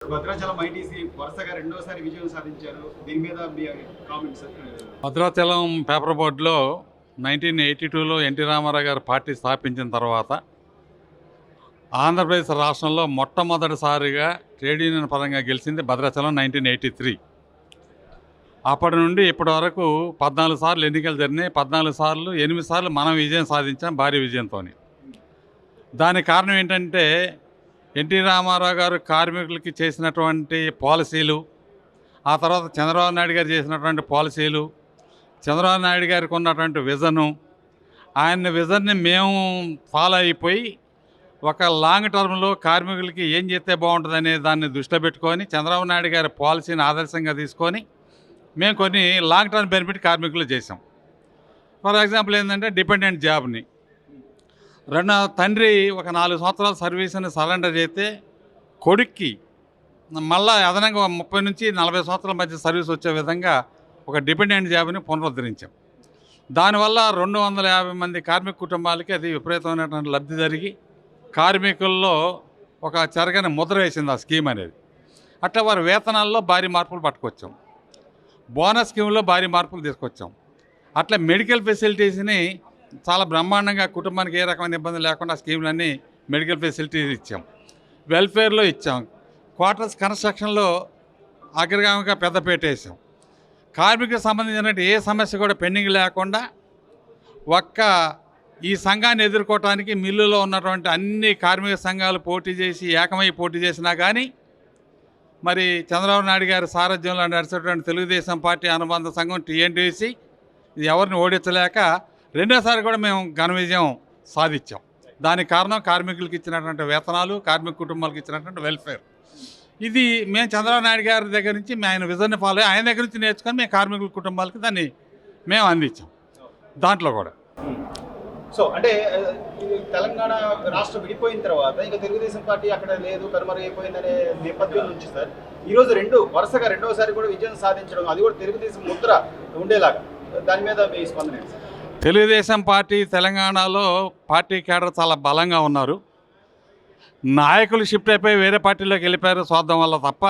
Bhadrachalam ITC వరుసగా రెండోసారి విజయం సాధించారు. దీని మీద మీ కామెంట్స్? భద్రాచలం పేపర్ బోర్డులో 1982లో ఎన్టీ రామారావు గారు పార్టీ స్థాపించిన తర్వాత ఆంధ్రప్రదేశ్ రాష్ట్రంలో మొట్టమొదటిసారిగా ట్రేడ్ యూనియన్ పరంగా గెలిచింది భద్రాచలం 1983. అప్పటి నుండి ఇప్పటి వరకు 14 సార్లు ఎన్నికలు జరిగినాయి. 14 సార్లు 8 సార్లు మనం విజయం సాధించాం, భారీ విజయంతో. దానికి కారణం ఏంటంటే ఎన్టీ రామారావు గారు కార్మికులకి చేసినటువంటి పాలసీలు, ఆ తర్వాత చంద్రబాబు నాయుడు గారు చేసినటువంటి పాలసీలు, చంద్రబాబు నాయుడు గారికి ఉన్నటువంటి విజను, ఆయన విజన్ని మేము ఫాలో అయిపోయి ఒక లాంగ్ టర్మ్లో కార్మికులకి ఏం చేస్తే బాగుంటుందనే దాన్ని దృష్టిలో పెట్టుకొని చంద్రబాబు నాయుడు గారి పాలసీని ఆదర్శంగా తీసుకొని మేము కొన్ని లాంగ్ టర్మ్ బెనిఫిట్ కార్మికులు చేసాం. ఫర్ ఎగ్జాంపుల్ ఏంటంటే డిపెండెంట్ జాబ్ని తండ్రి ఒక 4 సంవత్సరాల సర్వీస్ని సరెండర్ చేస్తే కొడుక్కి మళ్ళీ అదనంగా 30 నుంచి 40 సంవత్సరాల మధ్య సర్వీస్ వచ్చే విధంగా ఒక డిపెండెంట్ జాబ్ని పునరుద్ధరించాం. దానివల్ల 250 మంది కార్మిక కుటుంబాలకి అది విపరీతమైనటువంటి లబ్ధి జరిగి కార్మికుల్లో ఒక చెరగని ముద్ర వేసింది ఆ స్కీమ్ అనేది. అట్లా వారి వేతనాల్లో భారీ మార్పులు పట్టుకొచ్చాం. బోనస్ స్కీమ్లో భారీ మార్పులు తీసుకొచ్చాం. అట్లా మెడికల్ ఫెసిలిటీస్ని చాలా బ్రహ్మాండంగా కుటుంబానికి ఏ రకమైన ఇబ్బంది లేకుండా స్కీమ్లన్నీ మెడికల్ ఫెసిలిటీస్ ఇచ్చాం. వెల్ఫేర్లో ఇచ్చాం. క్వార్టర్స్ కన్స్ట్రక్షన్లో అగ్రగామిగా పెద్దపీట వేసాం. కార్మికులకు సంబంధించిన ఏ సమస్య కూడా పెండింగ్ లేకుండా ఈ సంఘాన్ని ఎదుర్కోవటానికి మిల్లులో ఉన్నటువంటి అన్ని కార్మిక సంఘాలు పోటీ చేసి ఏకమై పోటీ చేసినా కానీ మరి చంద్రబాబు నాయుడు గారి సారథ్యంలో నడిచేటువంటి తెలుగుదేశం పార్టీ అనుబంధ సంఘం టీఎన్టీసీ ఇది ఎవరిని ఓడించలేక రెండోసారి కూడా మేము ఘన విజయం సాధించాం. దానికి కారణం కార్మికులకు ఇచ్చినటువంటి వేతనాలు, కార్మిక కుటుంబాలకు ఇచ్చినటువంటి వెల్ఫేర్. ఇది మేము చంద్రబాబు నాయుడు గారి దగ్గర నుంచి ఆయన విజన్ని ఫాలో ఆయన దగ్గర నుంచి నేర్చుకొని మేము కార్మికుల కుటుంబాలకి దాన్ని మేము అందించాం. దాంట్లో కూడా సో అంటే తెలంగాణ రాష్ట్రం విడిపోయిన తర్వాత ఇంకా తెలుగుదేశం పార్టీ అక్కడ లేదు, కనుమరుగైపోయిందనే నేపథ్యం నుంచి సార్ ఈరోజు వరుసగా రెండోసారి కూడా విజయం సాధించడం, అది కూడా తెలుగుదేశం ముద్ర ఉండేలాగా, దాని మీద మీ స్పందన ఏంటి సార్? తెలుగుదేశం పార్టీ తెలంగాణలో పార్టీ కేడర్ చాలా బలంగా ఉన్నారు. నాయకులు షిఫ్ట్ అయిపోయి వేరే పార్టీలోకి వెళ్ళిపోయారు స్వార్థం వల్ల తప్ప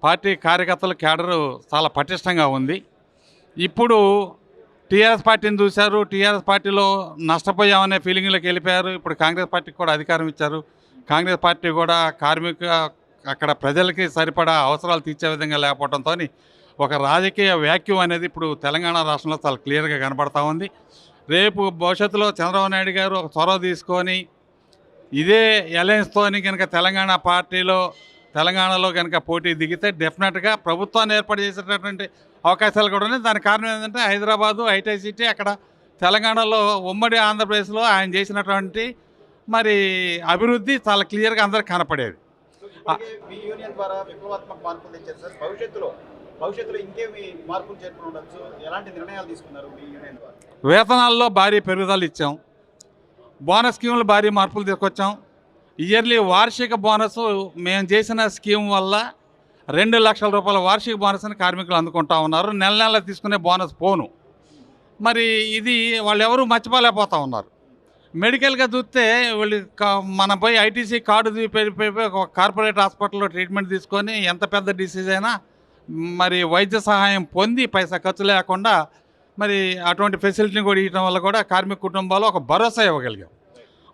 పార్టీ కార్యకర్తల కేడరు చాలా పటిష్టంగా ఉంది. ఇప్పుడు టీఆర్ఎస్ పార్టీని చూశారు, టీఆర్ఎస్ పార్టీలో నష్టపోయామనే ఫీలింగ్లోకి వెళ్ళిపోయారు. ఇప్పుడు కాంగ్రెస్ పార్టీకి కూడా అధికారం ఇచ్చారు. కాంగ్రెస్ పార్టీ కూడా అక్కడ ప్రజలకి సరిపడా అవసరాలు తీర్చే విధంగా లేకపోవడంతో ఒక రాజకీయ వ్యాక్యూమ్ అనేది ఇప్పుడు తెలంగాణ రాష్ట్రంలో చాలా క్లియర్గా కనబడతా ఉంది. రేపు భవిష్యత్తులో చంద్రబాబు నాయుడు గారు ఒక చొరవ తీసుకొని ఇదే అలయన్స్తోని కనుక తెలంగాణలో కనుక పోటీ దిగితే డెఫినెట్గా ప్రభుత్వాన్ని ఏర్పాటు చేసేటటువంటి అవకాశాలు కూడా ఉన్నాయి. దానికి కారణం ఏంటంటే హైదరాబాదు, ఐటీసీ అక్కడ తెలంగాణలో ఉమ్మడి ఆంధ్రప్రదేశ్లో ఆయన చేసినటువంటి మరి అభివృద్ధి చాలా క్లియర్గా అందరికి కనపడేది. మీ యూనియన్ ద్వారా విప్లవాత్మక మార్పులు తెచ్చారు సార్. భవిష్యత్తులో ఇంకేమి మార్పులు చేర్పులు ఉండొచ్చు, ఎలాంటి నిర్ణయాలు తీసుకున్నారు మీ యూనియన్ ద్వారా? వేతనాల్లో భారీ పెరుగుదల ఇచ్చాం. బోనస్ స్కీములు భారీ మార్పులు తీసుకొచ్చాం. ఇయర్లీ వార్షిక బోనస్ మేము చేసిన స్కీమ్ వల్ల 2 లక్షల రూపాయల వార్షిక బోనస్ని కార్మికులు అందుకుంటా ఉన్నారు. నెల తీసుకునే బోనస్ పోను. మరి ఇది వాళ్ళు ఎవరు మర్చిపోలేకపోతూ ఉన్నారు. మెడికల్గా చూస్తే వీళ్ళు మన పోయి ఐటీసీ కార్డు చూపిపోయి ఒక కార్పొరేట్ హాస్పిటల్లో ట్రీట్మెంట్ తీసుకొని ఎంత పెద్ద డిసీజ్ అయినా మరి వైద్య సహాయం పొంది పైసా ఖర్చు లేకుండా మరి అటువంటి ఫెసిలిటీని కూడా ఇవ్వడం వల్ల కూడా కార్మిక కుటుంబాలు ఒక భరోసా ఇవ్వగలిగాం.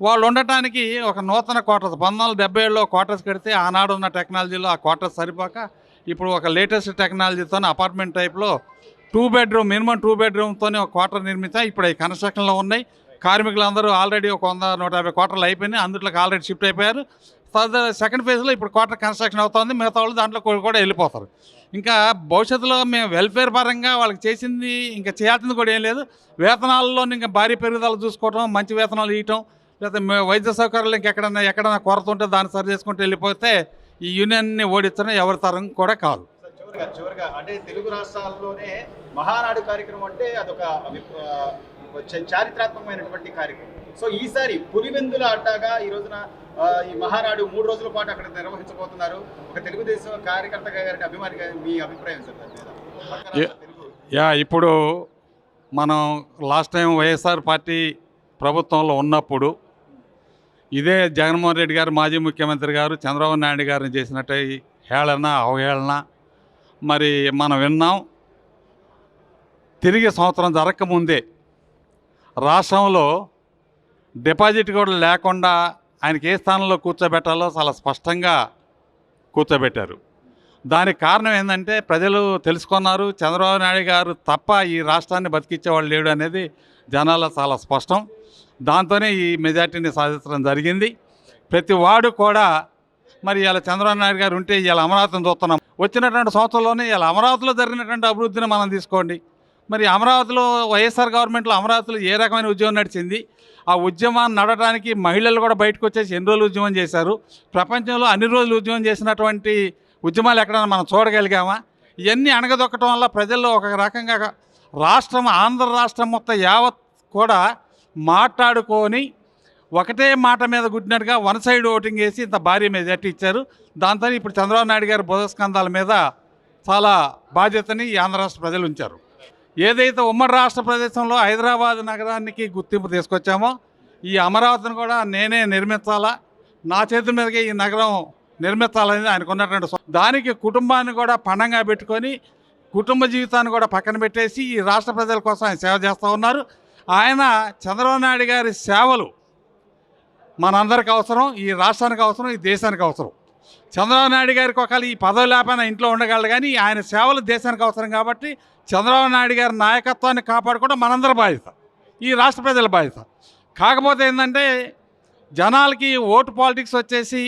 వాళ్ళు ఉండటానికి ఒక నూతన క్వార్టర్స్ 1977లో క్వార్టర్స్ కడితే ఆనాడు ఉన్న టెక్నాలజీలో ఆ క్వార్టర్స్ సరిపోక ఇప్పుడు ఒక లేటెస్ట్ టెక్నాలజీతో అపార్ట్మెంట్ టైప్లో 2 బెడ్రూమ్ మినిమం 2 బెడ్రూమ్తోనే ఒక క్వార్టర్ నిర్మించాం. ఇప్పుడు అవి కన్స్ట్రక్షన్లో ఉన్నాయి. కార్మికులందరూ ఆల్రెడీ ఒక 100-150 క్వార్టర్లు అయిపోయినాయి. అందులోకి ఆల్రెడీ షిఫ్ట్ అయిపోయారు. సెకండ్ ఫేజ్లో ఇప్పుడు క్వార్టర్ కన్స్ట్రక్షన్ అవుతుంది. మిగతా వాళ్ళు దాంట్లో కూడా వెళ్ళిపోతారు. ఇంకా భవిష్యత్తులో మేము వెల్ఫేర్ పరంగా వాళ్ళకి చేసింది ఇంకా చేయాల్సింది కూడా ఏం లేదు. వేతనాల్లో ఇంకా భారీ పెరుగుదల చూసుకోవటం, మంచి వేతనాలు ఇవ్వటం, లేకపోతే వైద్య సౌకర్యాలు ఎక్కడైనా కొరత ఉంటే దాన్ని సరి చేసుకుంటూ వెళ్ళిపోతే ఈ యూనియన్ని ఓడించడం ఎవరి తరం కూడా కాదు. చివరిగా అంటే తెలుగు రాష్ట్రాల్లోనే మహానాడు కార్యక్రమం అంటే అదొక చారిత్రాత్మకమైనటువంటి కార్యక్రమం. సో ఈసారి పులివెందుల అడ్డాగా ఈ రోజున ఈ మహానాడు 3 రోజుల పాటు అక్కడ నిర్వహించబోతున్నారు. ఒక తెలుగుదేశం కార్యకర్తగా గారి అభిమానిగా మీ అభిప్రాయం సార్? ఇప్పుడు మనం లాస్ట్ టైం వైఎస్ఆర్ పార్టీ ప్రభుత్వంలో ఉన్నప్పుడు ఇదే జగన్మోహన్ రెడ్డి గారు, మాజీ ముఖ్యమంత్రి గారు చంద్రబాబు నాయుడు గారిని చేసినట్టు హేళన అవహేళన మరి మనం విన్నాం. తిరిగి సంవత్సరం జరగకముందే రాష్ట్రంలో డిపాజిట్ కూడా లేకుండా ఆయనకి ఏ స్థానంలో కూర్చోబెట్టాలో చాలా స్పష్టంగా కూర్చోబెట్టారు. దానికి కారణం ఏంటంటే ప్రజలు తెలుసుకున్నారు, చంద్రబాబు నాయుడు గారు తప్ప ఈ రాష్ట్రాన్ని బతికించేవాళ్ళు లేడు అనేది జనాల్లో చాలా స్పష్టం. దాంతోనే ఈ మెజార్టీని సాధించడం జరిగింది. ప్రతి వాడు కూడా మరి ఇలా చంద్రబాబు నాయుడు గారు ఉంటే ఇలా అమరావతిని చూస్తున్నాం. వచ్చినటువంటి సంవత్సరంలోనే ఇలా అమరావతిలో జరిగినటువంటి అభివృద్ధిని మనం తీసుకోండి. మరి అమరావతిలో వైఎస్ఆర్ గవర్నమెంట్లో అమరావతిలో ఏ రకమైన ఉద్యమం నడిచింది? ఆ ఉద్యమాన్ని నడవడానికి మహిళలు కూడా బయటకు వచ్చేసి ఎన్ని రోజులు ఉద్యమం చేశారు? ప్రపంచంలో అన్ని రోజులు ఉద్యమం చేసినటువంటి ఉద్యమాలు ఎక్కడైనా మనం చూడగలిగామా? ఇవన్నీ అణగదొక్కటం వల్ల ప్రజల్లో ఒక రకంగా రాష్ట్రం, ఆంధ్ర రాష్ట్రం మొత్తం యావత్ కూడా మాట్లాడుకొని ఒకటే మాట మీద గుడ్డినట్టుగా వన్ సైడ్ ఓటింగ్ వేసి ఇంత భారీ మెజార్టీ ఇచ్చారు. దాంతో ఇప్పుడు చంద్రబాబు నాయుడు గారి బుధస్కంధాల మీద చాలా బాధ్యతని ఈ ఆంధ్ర రాష్ట్ర ప్రజలు ఉంచారు. ఏదైతే ఉమ్మడి రాష్ట్ర ప్రదేశంలో హైదరాబాద్ నగరానికి గుర్తింపు తీసుకొచ్చామో ఈ అమరావతిని కూడా నేనే నిర్మించాలా, నా చేతుల మీదకే ఈ నగరం నిర్మించాలని ఆయనకు ఉన్నటువంటి దానికి కుటుంబాన్ని కూడా పణంగా పెట్టుకొని కుటుంబ జీవితాన్ని కూడా పక్కన పెట్టేసి ఈ రాష్ట్ర ప్రజల కోసం ఆయన సేవ చేస్తూ ఉన్నారు. ఆయన చంద్రబాబు నాయుడు గారి సేవలు మనందరికి అవసరం, ఈ రాష్ట్రానికి అవసరం, ఈ దేశానికి అవసరం. చంద్రబాబు నాయుడు గారికి ఒకవేళ ఈ పదవి లేకపోయినా ఇంట్లో ఉండగలడు, కానీ ఆయన సేవలు దేశానికి అవసరం. కాబట్టి చంద్రబాబు నాయుడు గారి నాయకత్వాన్ని కాపాడుకోవడం మనందరి బాధ్యత, ఈ రాష్ట్ర ప్రజల బాధ్యత. కాకపోతే ఏంటంటే జనాలకి ఓటు పాలిటిక్స్ వచ్చేసి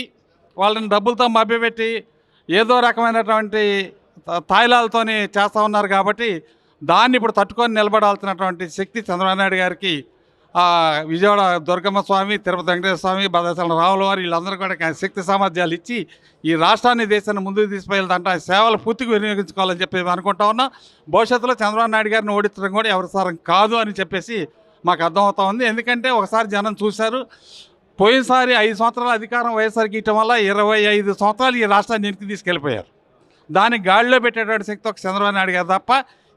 వాళ్ళని డబ్బులతో మభ్యపెట్టి ఏదో రకమైనటువంటి తాయిలాలతోని చేస్తూ ఉన్నారు. కాబట్టి దాన్ని ఇప్పుడు తట్టుకొని నిలబడాల్సినటువంటి శక్తి చంద్రబాబు నాయుడు గారికి విజయవాడ దుర్గమ్మ స్వామి, తిరుపతి వెంకటేశ్వర స్వామి, భద్రాచలం రాముల వారు వీళ్ళందరూ కూడా శక్తి సామర్థ్యాలు ఇచ్చి ఈ రాష్ట్రాన్ని, దేశాన్ని ముందుకు తీసుకువెళ్తాంటే ఆ సేవలు పూర్తిగా వినియోగించుకోవాలని చెప్పి అనుకుంటా ఉన్నాం. భవిష్యత్తులో చంద్రబాబు నాయుడు గారిని ఓడించడం కూడా ఎవరి సారం కాదు అని చెప్పేసి మాకు అర్థమవుతా ఉంది. ఎందుకంటే ఒకసారి జనం చూశారు, పోయినసారి 5 సంవత్సరాల అధికారం వైఎస్ఆర్కి ఇవ్వడం వల్ల 25 సంవత్సరాలు ఈ రాష్ట్రాన్ని వెనక్కి తీసుకెళ్ళిపోయారు. దాన్ని గాడిలో పెట్టేటువంటి శక్తి ఒక చంద్రబాబు నాయుడు గారు తప్ప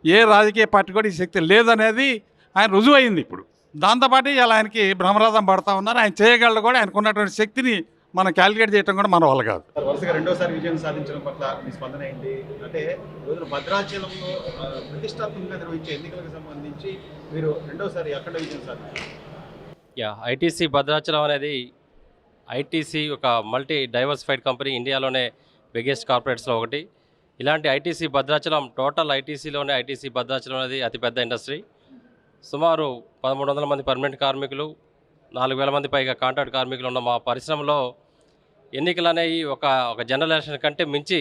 ఏ రాజకీయ పార్టీ కూడా ఈ శక్తి లేదనేది ఆయన రుజువైంది. ఇప్పుడు దాంతోపాటు ఇలా ఆయనకి బ్రహ్మరథం పడతా ఉన్నారు. ఆయన చేయగలడు కూడా, ఆయనకు ఉన్నటువంటి శక్తిని మనం క్యాలిక్యులేట్ చేయడం కూడా మన వల్ల కాదు. వరుసగా రెండోసారి విజయం సాధించడం పట్ల మీ స్పందన ఏంటి? అంటే రోజున భద్రాచలంలో ప్రతిష్టాత్మకంగా నిర్వహించే ఎన్నికలకు సంబంధించి మీరు రెండోసారి అక్కడ విజయం సాధించారు. ఐటీసీ భద్రాచలం అనేది ఐటీసీ ఒక మల్టీ డైవర్సిఫైడ్ కంపెనీ, ఇండియాలోనే బిగ్గెస్ట్ కార్పొరేట్స్లో ఒకటి. ఇలాంటి ఐటీసీ భద్రాచలం, టోటల్ ఐటీసీలోనే ఐటీసీ భద్రాచలం అనేది అతిపెద్ద ఇండస్ట్రీ. సుమారు 1300 మంది పర్మనెంట్ కార్మికులు, 4000 మంది పైగా కాంట్రాక్ట్ కార్మికులు ఉన్న మా పరిశ్రమలో ఎన్నికలు అనేవి ఒక జనరల్ ఎలక్షన్ కంటే మించి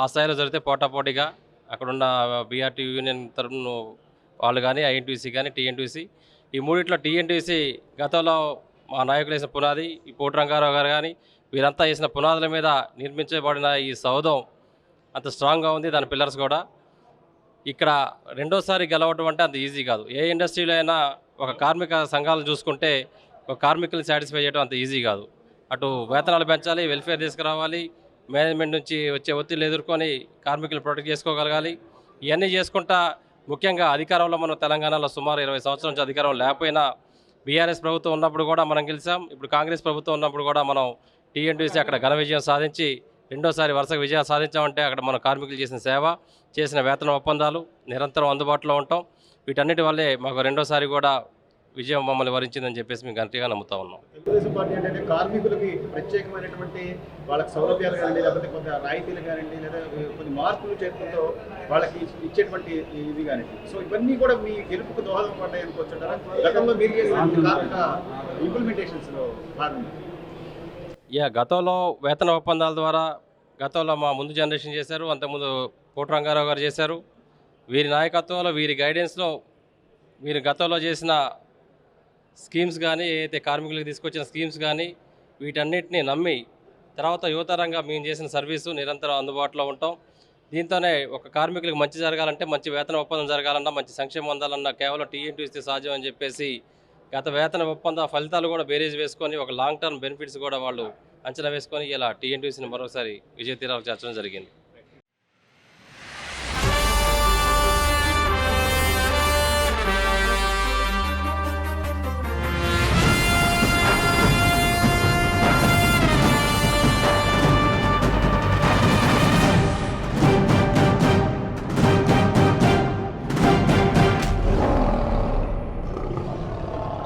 ఆ స్థాయిలో జరిగితే పోటాపోటీగా అక్కడున్న బీఆర్టీ యూనియన్ తరఫున వాళ్ళు కానీ, ఐఎన్టీసీ కానీ, టీఎన్టీసీ, ఈ మూడిట్లో టీఎన్టీసీ గతంలో మా నాయకులు వేసిన పునాది, ఈ పోటు రంగారావు గారు కానీ వీరంతా వేసిన పునాదుల మీద నిర్మించబడిన ఈ సౌధం అంత స్ట్రాంగ్గా ఉంది. దాని పిల్లర్స్ కూడా ఇక్కడ రెండోసారి గెలవడం అంటే అంత ఈజీ కాదు. ఏ ఇండస్ట్రీలో అయినా ఒక కార్మిక సంఘాలను చూసుకుంటే ఒక కార్మికులను సాటిస్ఫై చేయడం అంత ఈజీ కాదు. అటు వేతనాలు పెంచాలి, వెల్ఫేర్ తీసుకురావాలి, మేనేజ్మెంట్ నుంచి వచ్చే ఒత్తిళ్ళు ఎదుర్కొని కార్మికులు ప్రొటెక్ట్ చేసుకోగలగాలి. ఇవన్నీ చేసుకుంటా ముఖ్యంగా అధికారంలో మనం తెలంగాణలో సుమారు 20 సంవత్సరాల నుంచి అధికారం లేకపోయినా బీఆర్ఎస్ ప్రభుత్వం ఉన్నప్పుడు కూడా మనం గెలిచాం. ఇప్పుడు కాంగ్రెస్ ప్రభుత్వం ఉన్నప్పుడు కూడా మనం టీఎన్టీసీ అక్కడ ఘన విజయం సాధించి రెండోసారి వరుసగా విజయాలు సాధించామంటే అక్కడ మన కార్మికులు చేసిన సేవ, చేసిన వేతన ఒప్పందాలు నిరంతరం అందుబాటులో ఉంటాం. వీటన్నిటి వల్లే మాకు రెండోసారి కూడా విజయం మమ్మల్ని వరించిందని చెప్పేసి మేము గట్టిగా నమ్ముతా ఉన్నాం. తెలుగుదేశం పార్టీ అంటే కార్మికులకి ప్రత్యేకమైనటువంటి వాళ్ళకి సౌలభ్యాలు కానీ, లేకపోతే కొంత రాయితీలు కానివ్వండి, లేదా కొన్ని మార్పులు చేతులతో వాళ్ళకి ఇచ్చేటువంటి ఇది కానివ్వండి, సో ఇవన్నీ కూడా మీ గెలుపుకు దోహదం పడ్డాయి అనుకోవచ్చుంటారా? గతంలో మీరు చేసిన కార్మిక ఇంప్లిమెంటేషన్స్లో భాగంగా గతంలో వేతన ఒప్పందాల ద్వారా గతంలో మా ముందు జనరేషన్ చేశారు, అంతకుముందు పోటు రంగారావు గారు చేశారు. వీరి నాయకత్వంలో, వీరి గైడెన్స్లో వీరు గతంలో చేసిన స్కీమ్స్ కానీ, ఏదైతే కార్మికులకు తీసుకొచ్చిన స్కీమ్స్ కానీ వీటన్నిటిని నమ్మి తర్వాత యువతరంగా మేము చేసిన సర్వీసు నిరంతరం అందుబాటులో ఉంటాం. దీంతోనే ఒక కార్మికులకు మంచి జరగాలంటే, మంచి వేతన ఒప్పందం జరగాలన్నా, మంచి సంక్షేమం అందాలన్నా కేవలం టీఎన్టీసీ సాధ్యం అని చెప్పేసి గత వేతన ఒప్పంద ఫలితాలు కూడా బేరీజ్ వేసుకొని ఒక లాంగ్ టర్మ్ బెనిఫిట్స్ కూడా వాళ్ళు అంచనా వేసుకొని ఇలా టీఎన్టీసీని మరోసారి విజయ తీరాలు చేర్చడం జరిగింది.